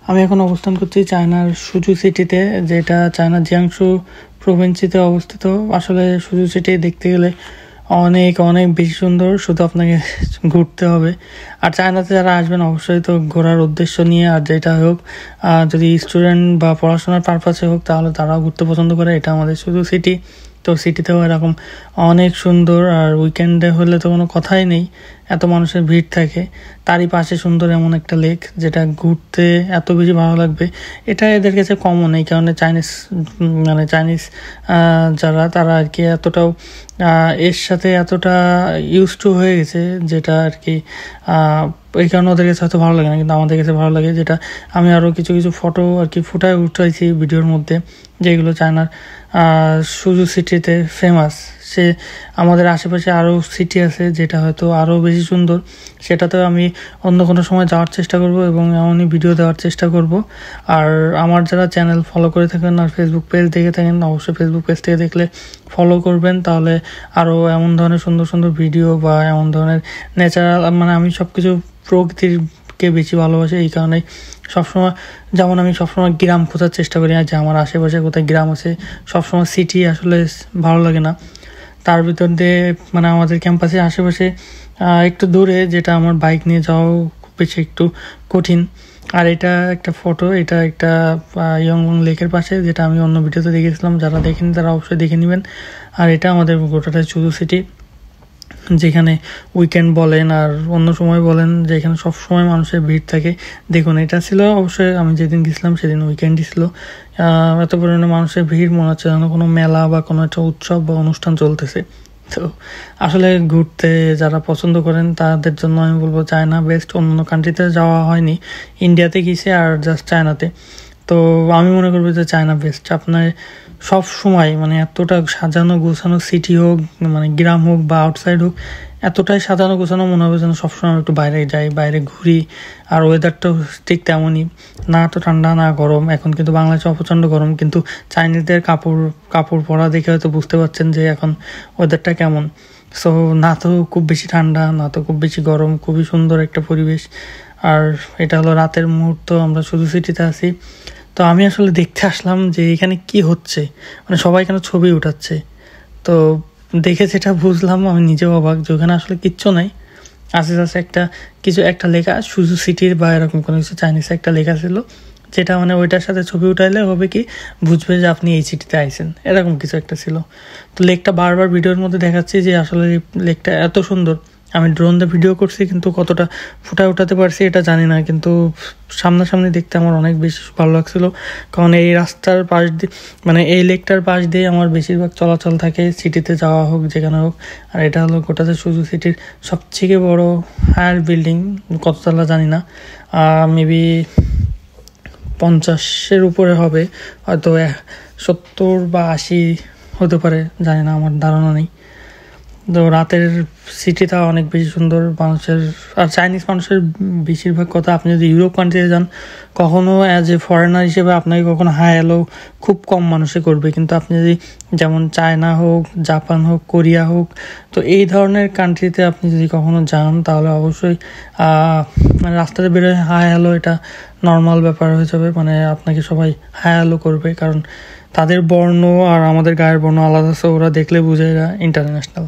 আমি এখন অবস্থান করছি চায়নার সুজু সিটিতে, যেটা চায়নার জিয়াংশু প্রভিন্সিতে অবস্থিত। আসলে সুজু সিটি দেখতে গেলে অনেক অনেক বেশি সুন্দর, শুধু আপনাকে ঘুরতে হবে। আর চায়নাতে যারা আসবেন অবশ্যই তো ঘোরার উদ্দেশ্য নিয়ে, আর যেটা হোক যদি স্টুডেন্ট বা পড়াশোনার পারপাসে হোক তাহলে তারাও ঘুরতে পছন্দ করে। এটা আমাদের সুজু সিটি, তো সিটিতেও এরকম অনেক সুন্দর। আর উইকেন্ডে হলে তো কোনো কথাই নেই, এত মানুষের ভিড় থাকে। তারই পাশে সুন্দর এমন একটা লেক যেটা ঘুরতে এত বেশি ভালো লাগবে, এটা এদের কাছে কমন। এই কারণে চাইনিজ যারা তারা আর কি এতটাও এর সাথে এতটা ইউজ টু হয়ে গেছে, যেটা আর কি এই কারণে ওদের কাছে হয়তো ভালো লাগে না, কিন্তু আমাদের কাছে ভালো লাগে। যেটা আমি আরও কিছু কিছু ফটো আর কি ফুটায় উঠাইছি ভিডিওর মধ্যে, যেগুলো চায়নার সুজু সিটিতে ফেমাস। সে আমাদের আশেপাশে আরও সিটি আছে যেটা হয়তো আরও বেশি সুন্দর, সেটাতেও আমি অন্য কোনো সময় যাওয়ার চেষ্টা করব এবং এমনই ভিডিও দেওয়ার চেষ্টা করব। আর আমার যারা চ্যানেল ফলো করে থাকেন আর ফেসবুক পেজ দেখে থাকেন, অবশ্যই ফেসবুক পেজ থেকে দেখলে ফলো করবেন, তাহলে আরও এমন ধরনের সুন্দর সুন্দর ভিডিও বা এমন ধরনের ন্যাচারাল, আমি সব কিছু প্রকৃতিরকে বেশি ভালোবাসি। এই কারণেই আমি সবসময় গ্রাম খোঁজার চেষ্টা করি, যে আমার আশেপাশে কোথায় গ্রাম আছে। সবসময় সিটি আসলে ভালো লাগে না। তার ভিতর দিয়ে আমাদের ক্যাম্পাসের আশেপাশে একটু দূরে, যেটা আমার বাইক নিয়ে যাওয়াও খুব বেশি একটু কঠিন। আর এটা একটা ফটো, এটা একটা ইয়ংবং লেকের পাশে, যেটা আমি অন্য ভিডিওতে দেখেছিলাম। যারা দেখেনি তারা অবশ্যই দেখে নেবেন। আর এটা আমাদের গোটাটা সুজু সিটি, যেখানে উইকেন্ড বলেন আর অন্য সময় বলেন, যেখানে সবসময় মানুষের ভিড় থাকে। দেখুন, এটা ছিল অবশ্যই আমি যেদিন গেছিলাম সেদিন উইকেন্ডই ছিল। এত পরিমাণে মানুষের ভিড়, মনে হচ্ছে যেন কোনো মেলা বা কোনো একটা উৎসব বা অনুষ্ঠান চলতেছে। তো আসলে ঘুরতে যারা পছন্দ করেন তাদের জন্য আমি বলবো চায়না বেস্ট। অন্য কান্ট্রিতে যাওয়া হয়নি, ইন্ডিয়াতে গেছে আর জাস্ট চায়নাতে। তো আমি মনে করবো যে চায়না বেস্ট। আপনার সব সময় এতটা সাজানো গোছানো সিটি হোক, গ্রাম হোক বা আউটসাইড হোক, এতটাই সাজানো গোছানো মনে হবে যেন সবসময় একটু বাইরে যাই, বাইরে ঘুরি। আর ওয়েদারটাও ঠিক তেমনই, না তো ঠান্ডা না গরম। এখন কিন্তু বাংলাদেশে প্রচণ্ড গরম, কিন্তু চাইনিজদের কাপড় পরা দেখে হয়তো বুঝতে পারছেন যে এখন ওয়েদারটা কেমন। সো না তো খুব বেশি ঠান্ডা, না তো খুব বেশি গরম, খুবই সুন্দর একটা পরিবেশ। আর এটা হলো রাতের মুহূর্ত, আমরা সুজু সিটিতে আছি। তো আমি আসলে দেখতে আসলাম যে এখানে কি হচ্ছে, সবাই এখানে ছবি উঠাচ্ছে। তো দেখে যেটা বুঝলাম, আমি নিজেও অবাক যে ওখানে আসলে কিচ্ছু নাই। আস্তে আস্তে একটা লেখা সুজু সিটির বা এরকম কোনো কিছু চাইনিজে একটা লেখা ছিল, যেটা ওইটার সাথে ছবি উঠাইলে হবে কি বুঝবে যে আপনি এই সিটিতে আইছেন, এরকম কিছু একটা ছিল। তো লেকটা বারবার ভিডিওর মধ্যে দেখাচ্ছি যে আসলে লেকটা এত সুন্দর। আমি ড্রোন দিয়ে ভিডিও করছি, কিন্তু কতটা ফুটায় উঠাতে পারছি এটা জানি না, কিন্তু সামনাসামনি দেখতে আমার অনেক বেশি ভালো লাগছিল। কারণ এই রাস্তার পাশ দিয়ে এই লেকটার পাশ দিয়ে আমার বেশিরভাগ চলাচল থাকে, সিটিতে যাওয়া হোক যেখানে হোক। আর এটা হলো গোটাতে সুজু সিটির সবথেকে বড় হায়ার বিল্ডিং, কততলা জানি না, মেবি 50-এর উপরে হবে, হয়তো 70 বা 80 হতে পারে, জানি না, আমার ধারণা নেই। তো রাতের সিটিটা অনেক বেশি সুন্দর। আর চাইনিজ মানুষের বেশিরভাগ কথা, আপনি যদি ইউরোপ কান্ট্রিতে যান, কখনো অ্যাজ এ ফরেনার হিসেবে আপনাকে কখনো হাই হ্যালো খুব কম মানুষে করবে। কিন্তু আপনি যদি যেমন চায়না হোক, জাপান হোক, কোরিয়া হোক, তো এই ধরনের কান্ট্রিতে আপনি যদি কখনো যান তাহলে অবশ্যই রাস্তাতে বেরোয় হাই হ্যালো এটা নর্মাল ব্যাপার হয়ে যাবে। আপনাকে সবাই হাই হ্যালো করবে, কারণ তাদের বর্ণ আর আমাদের গায়ের বর্ণ আলাদা, ওরা দেখলে বুঝে এরা ইন্টারন্যাশনাল।